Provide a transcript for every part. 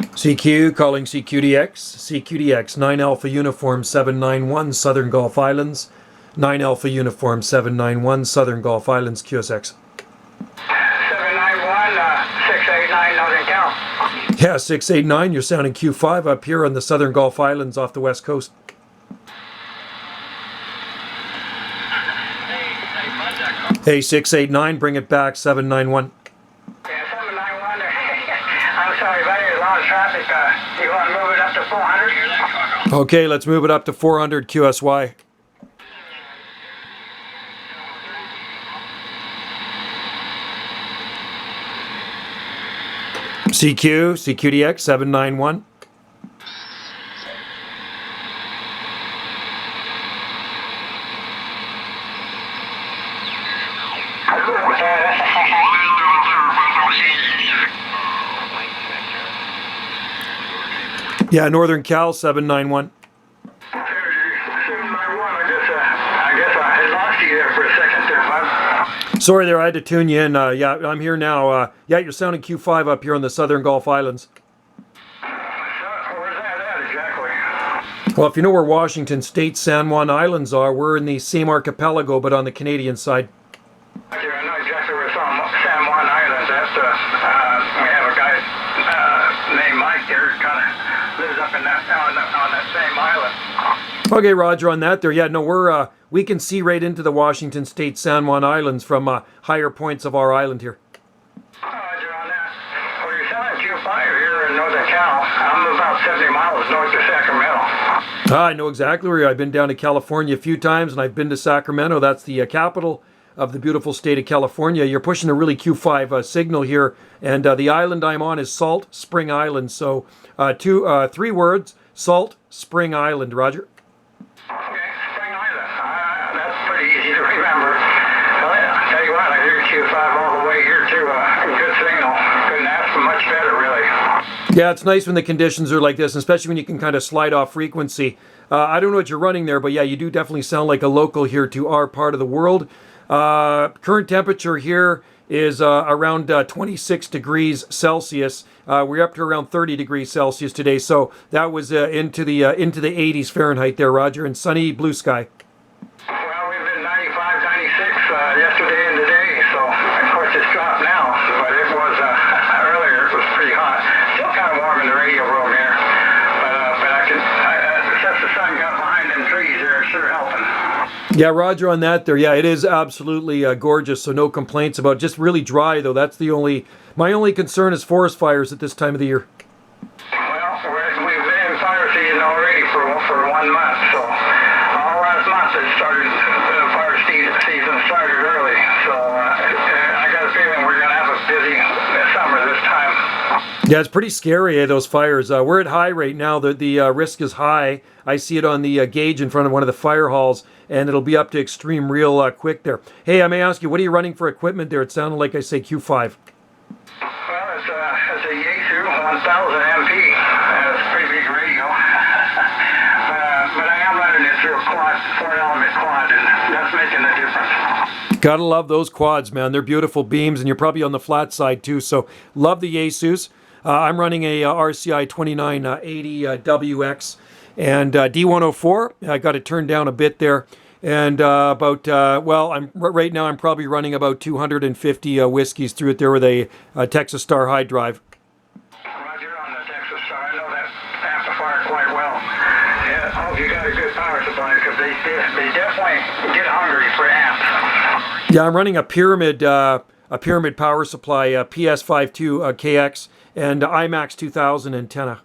CQ, calling CQDX. CQDX, 9 Alpha Uniform 791, Southern Gulf Islands. 9 Alpha Uniform 791, Southern Gulf Islands, QSX. 791, 689 Northern Cal. Yeah, 689, you're sounding Q5 up here on the Southern Gulf Islands off the west coast. Hey, 689, bring it back, 791. Yeah, 791. I'm sorry, buddy, there's a lot of traffic. You want to move it up to 400? Okay, let's move it up to 400 QSY. CQ, CQDX, 791. Yeah, Northern Cal, 791. 791, I guess I had lost you there for a second there, bud. Sorry there, I had to tune you in. Yeah, I'm here now. Yeah, you're sounding Q5 up here on the Southern Gulf Islands. Where's that at exactly? Well, if you know where Washington State San Juan Islands are, we're in the same archipelago, but on the Canadian side. I know exactly where San Juan Islands. That's we have a guy named Mike there, kind of lives up in that on that same island. Okay, Roger on that there. Yeah, no, we can see right into the Washington State San Juan Islands from higher points of our island here. Roger on that. Well, you're sounding Q5 here in Northern Cal. I'm about 70 miles north of Sacramento. I know exactly where you are. I've been down to California a few times, and I've been to Sacramento. That's the capital of the beautiful state of California. You're pushing a really Q5 signal here, and the island I'm on is Salt Spring Island. So 3 words, Salt Spring Island, Roger. Okay, Spring Island. That's pretty easy to remember. Well, yeah, I'll tell you what, I hear Q5 all the way here too. Good signal. Couldn't ask for much better, really. Yeah, it's nice when the conditions are like this, especially when you can kind of slide off frequency. I don't know what you're running there, but yeah, you do definitely sound like a local here to our part of the world. Current temperature here is around 26 degrees Celsius. We're up to around 30 degrees Celsius today, so that was into the 80s Fahrenheit there, Roger, and sunny blue sky. Well, we've been 95, 96 yesterday and today, so of course it's dropped now, but it was earlier. It was pretty hot. Still kind of warm in the radio room here, but since the sun got behind them trees, they're sure helping. Yeah, Roger on that there. Yeah, it is absolutely gorgeous, so no complaints about it. Just really dry, though. That's my only concern is forest fires at this time of the year. Well, we've been in fire season already for 1 month, so all last month the fire season started early, so I got a feeling we're going to have a busy summer this time. Yeah, it's pretty scary, those fires. We're at high right now. The risk is high. I see it on the gauge in front of one of the fire halls, and it'll be up to extreme real quick there. Hey, I may ask you, what are you running for equipment there? It sounded like I say Q5. Well, it's a Yaesu 1000 MP. It's a pretty big radio. But I am running it through a quad, 4-element quad, and that's making a difference. Gotta love those quads, man. They're beautiful beams, and you're probably on the flat side too, so love the Yaesus. I'm running a RCI 2980 WX and D104. I got it turned down a bit there. And right now I'm probably running about 250 whiskeys through it there with a Texas Star high drive. Roger on the Texas Star. I know that amplifier quite well. Yeah, I hope you got a good power supply because they definitely get hungry for amps. Yeah, I'm running a pyramid power supply, PS52 KX and IMAX 2000 antenna.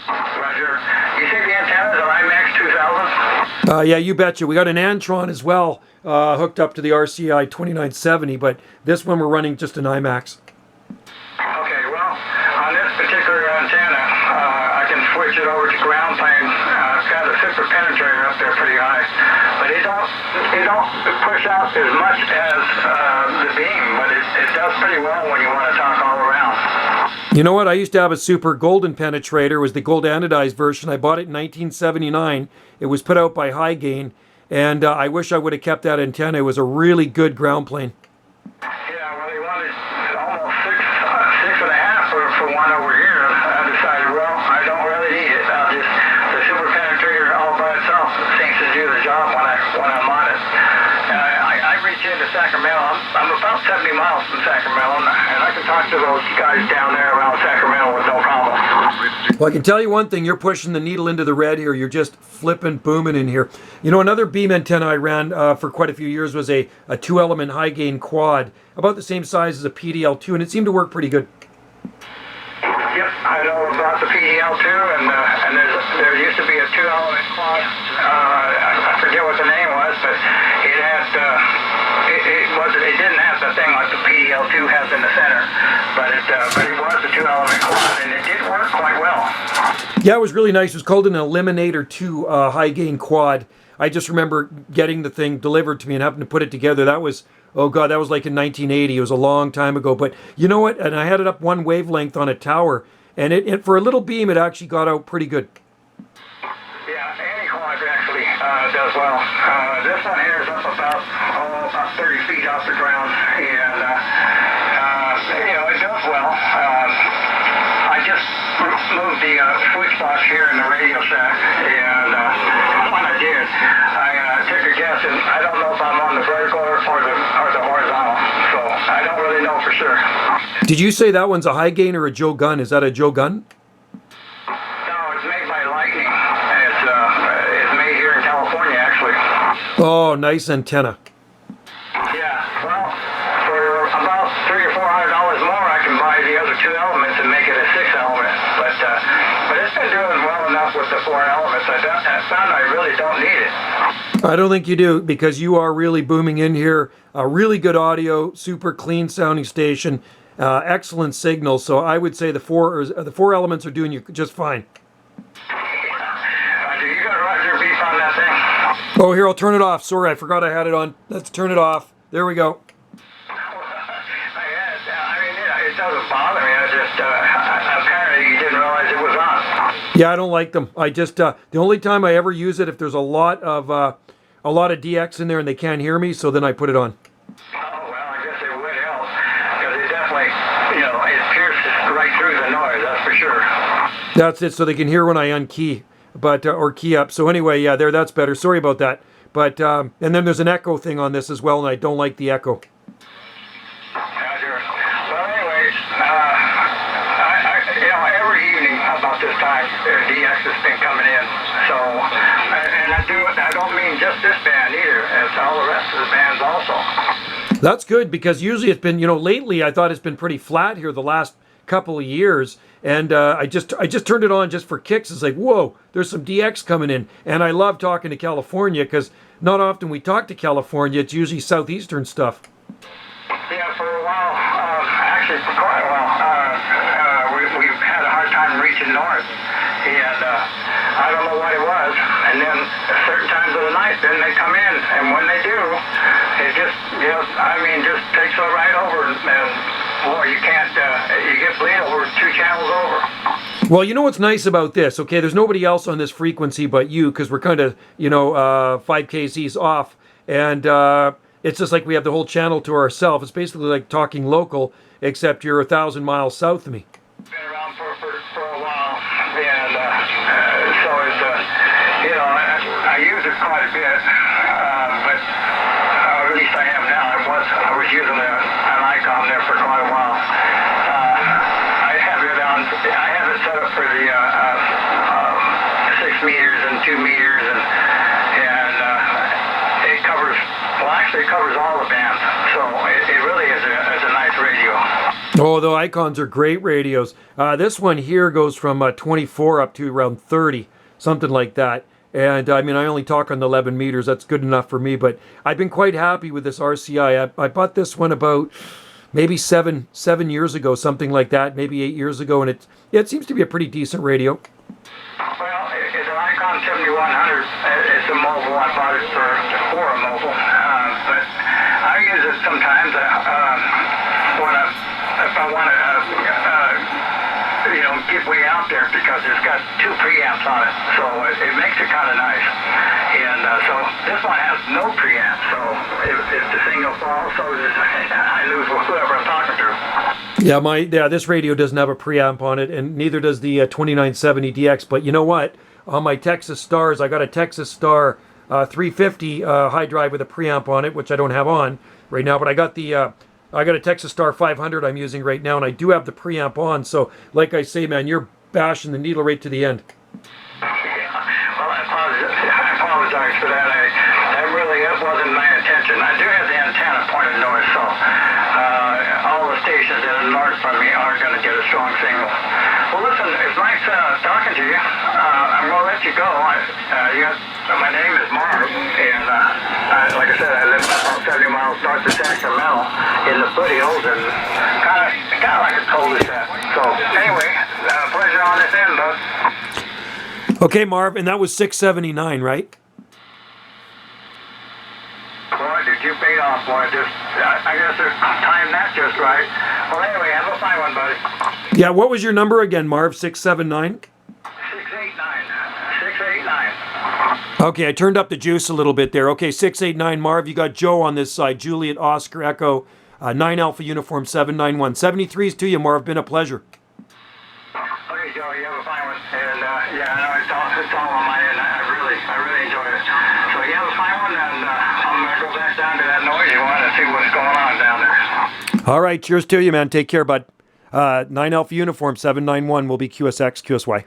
Roger. You say the antennas are IMAX 2000? Yeah, you betcha. We got an Antron as well hooked up to the RCI 2970, but this one we're running just an IMAX. Okay, well, on this particular antenna, I can switch it over to ground plane. It's got a super penetrator up there pretty high, but it don't push out as much as the beam, but it does pretty well when you want to talk all around. You know what? I used to have a super golden penetrator. It was the gold anodized version. I bought it in 1979. It was put out by High Gain, and I wish I would have kept that antenna. It was a really good ground plane. Yeah, well, they wanted almost six and a half for one Sacramento, and I can talk to those guys down there around Sacramento with no problem. Well, I can tell you one thing, you're pushing the needle into the red here. You're just flipping, booming in here. You know, another beam antenna I ran for quite a few years was a 2-element high-gain quad, about the same size as a PDL2, and it seemed to work pretty good. Yep, I know about the PDL2, and there used to be a 2-element quad. I forget what the name was, but it had it didn't have the thing like the PDL2 has in the center, but it was a 2-element quad, and it did work quite well. Yeah, it was really nice. It was called an Eliminator 2 high-gain quad. I just remember getting the thing delivered to me and having to put it together. That was, oh God, that was like in 1980. It was a long time ago. But you know what? And I had it up one wavelength on a tower, and it for a little beam, it actually got out pretty good. Yeah, any quad actually does well. This one here is up about 30 feet off the ground, and it does well. I just moved the switch box here in the Radio Shack, and when I did, I took a guess, and I don't know if I'm on the vertical or the horizontal, so I don't really know for sure. Did you say that one's a high gain or a Joe Gunn? Is that a Joe Gunn? No, it's made by Lightning. It's made here in California, actually. Oh, nice antenna. Yeah, well, for about $300 or $400 more, I can buy the other 2 elements and make it a 6-element. But it's been doing well enough with the 4 elements. I found I really don't need it. I don't think you do, because you are really booming in here. Really good audio, super clean sounding station, excellent signal. So I would say the four elements are doing you just fine. You got Roger beef on that thing? Oh, here, I'll turn it off. Sorry, I forgot I had it on. Let's turn it off. There we go. It doesn't bother me. Apparently you didn't realize it was on. Yeah, I don't like them. I just the only time I ever use it if there's a lot of DX in there and they can't hear me, so then I put it on. Oh, well, I guess it would help, because it definitely, it pierces right through the noise, that's for sure. That's it, so they can hear when I unkey, or key up. So anyway, yeah, that's better. Sorry about that. But and then there's an echo thing on this as well, and I don't like the echo. Well, anyways, every evening about this time, DX has been coming in. So, and I don't mean just this band either. It's all the rest of the bands also. That's good, because usually it's been, lately I thought it's been pretty flat here the last couple of years, and I just turned it on just for kicks. It's like, whoa, there's some DX coming in, and I love talking to California, because not often we talk to California. It's usually southeastern stuff. Yeah, for a while, actually for quite a while, we've had a hard time reaching north, and I don't know what it was. And then at certain times of the night, then they come in, and when they do, it just, just takes it right over, and boy, you can't, you get bleed over 2 channels over. Well, you know what's nice about this? Okay, there's nobody else on this frequency but you, because we're kind of, 5 kZs off, and it's just like we have the whole channel to ourselves. It's basically like talking local, except you're 1,000 miles south of me. Been around for a while, and so it's I use it quite a bit, but at least I have now. I was using an icon there for quite a while. I have it set up for the 6 meters and 2 meters, and it covers. Well, actually, it covers all the bands, so it really is a nice radio. Oh, the icons are great radios. This one here goes from 24 up to around 30, something like that. And I only talk on the 11 meters. That's good enough for me. But I've been quite happy with this RCI. I bought this one about maybe seven years ago, something like that, maybe 8 years ago, and it seems to be a pretty decent radio. Well, it's an Icon 7100. It's a mobile. I bought it for a mobile, but I use it sometimes if I want to get way out there, because it's got 2 preamps on it, so it makes it kind of nice. And so this one has no preamp, so if the signal falls, so I lose whoever I'm talking to. Yeah, this radio doesn't have a preamp on it, and neither does the 2970 DX. But you know what? On my Texas Stars, I got a Texas Star 350 high drive with a preamp on it, which I don't have on right now. But I got the I got a Texas Star 500 I'm using right now, and I do have the preamp on. So, like I say, man, you're bashing the needle right to the end. Well, I apologize for that. That really wasn't my intention. I do have the antenna pointed north, so all the stations that are north from me are going to get a strong signal. Well, listen, it's nice talking to you. I'm going to let you go. My name is Marv, and like I said, I live about 70 miles north of Sacramento in the foothills, and kind of like a cul-de-sac. So, anyway, pleasure on this end, bud. Okay, Marv, and that was 679, right? Boy, did you pay off, boy. I guess I timed that just right. Well, anyway, have a fine one, buddy. Yeah, what was your number again, Marv? 679? 689. 689. Okay, I turned up the juice a little bit there. Okay, 689, Marv. You got Joe on this side. Juliet, Oscar, Echo, 9 Alpha Uniform 791. 73s to you, Marv. Been a pleasure. Okay, Joe, you have a fine one. And, yeah, I know it's all on my end. I really enjoy it. So you have a fine one, and I'm going to go back down to that noisy one and see what's going on down there. All right, cheers to you, man. Take care, bud. 9 Alpha Uniform 791 will be QSX, QSY.